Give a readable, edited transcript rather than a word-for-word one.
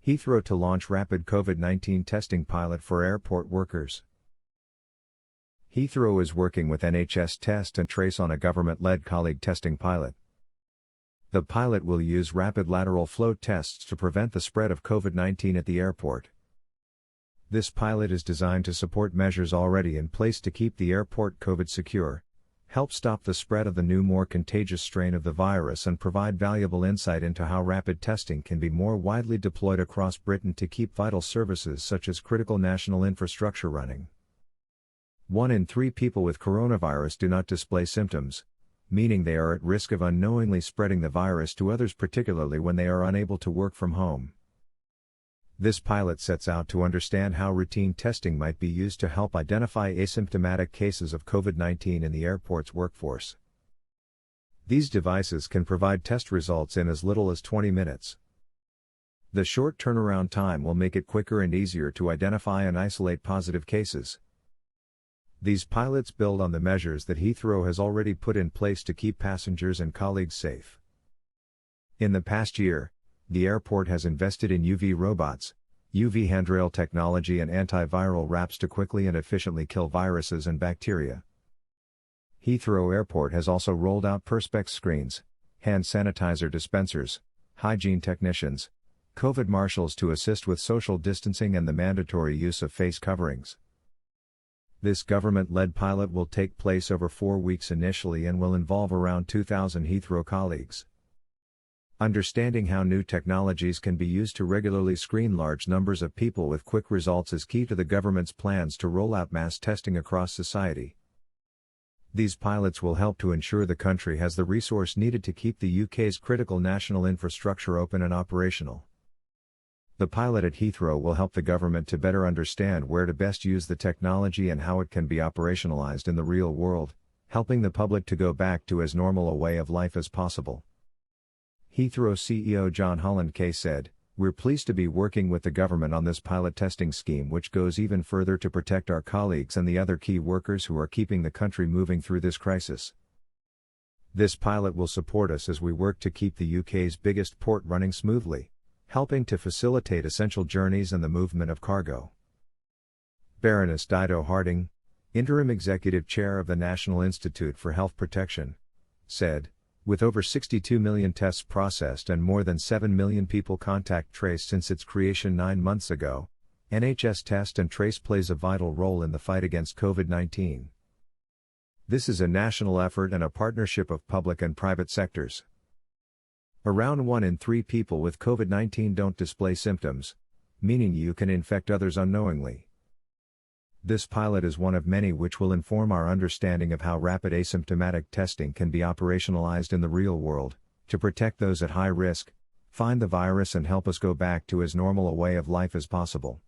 Heathrow to launch rapid COVID-19 testing pilot for airport workers. Heathrow is working with NHS Test and Trace on a government-led colleague testing pilot. The pilot will use rapid lateral flow tests to prevent the spread of COVID-19 at the airport. This pilot is designed to support measures already in place to keep the airport COVID secure, help stop the spread of the new more contagious strain of the virus, and provide valuable insight into how rapid testing can be more widely deployed across Britain to keep vital services such as critical national infrastructure running. 1 in 3 people with coronavirus do not display symptoms, meaning they are at risk of unknowingly spreading the virus to others, particularly when they are unable to work from home. This pilot sets out to understand how routine testing might be used to help identify asymptomatic cases of COVID-19 in the airport's workforce. These devices can provide test results in as little as 20 minutes. The short turnaround time will make it quicker and easier to identify and isolate positive cases. These pilots build on the measures that Heathrow has already put in place to keep passengers and colleagues safe. In the past year, the airport has invested in UV robots, UV handrail technology, and antiviral wraps to quickly and efficiently kill viruses and bacteria. Heathrow Airport has also rolled out perspex screens, hand sanitizer dispensers, hygiene technicians, COVID marshals to assist with social distancing and the mandatory use of face coverings. This government-led pilot will take place over 4 weeks initially and will involve around 2,000 Heathrow colleagues. Understanding how new technologies can be used to regularly screen large numbers of people with quick results is key to the government's plans to roll out mass testing across society. These pilots will help to ensure the country has the resource needed to keep the UK's critical national infrastructure open and operational. The pilot at Heathrow will help the government to better understand where to best use the technology and how it can be operationalized in the real world, helping the public to go back to as normal a way of life as possible. Heathrow CEO John Holland-Kaye said, "We're pleased to be working with the government on this pilot testing scheme, which goes even further to protect our colleagues and the other key workers who are keeping the country moving through this crisis. This pilot will support us as we work to keep the UK's biggest port running smoothly, helping to facilitate essential journeys and the movement of cargo." Baroness Dido Harding, Interim Executive Chair of the National Institute for Health Protection, said, "With over 62 million tests processed and more than 7 million people contact traced since its creation 9 months ago, NHS Test and Trace plays a vital role in the fight against COVID-19. This is a national effort and a partnership of public and private sectors. Around 1 in 3 people with COVID-19 don't display symptoms, meaning you can infect others unknowingly. This pilot is one of many which will inform our understanding of how rapid asymptomatic testing can be operationalized in the real world, to protect those at high risk, find the virus, and help us go back to as normal a way of life as possible."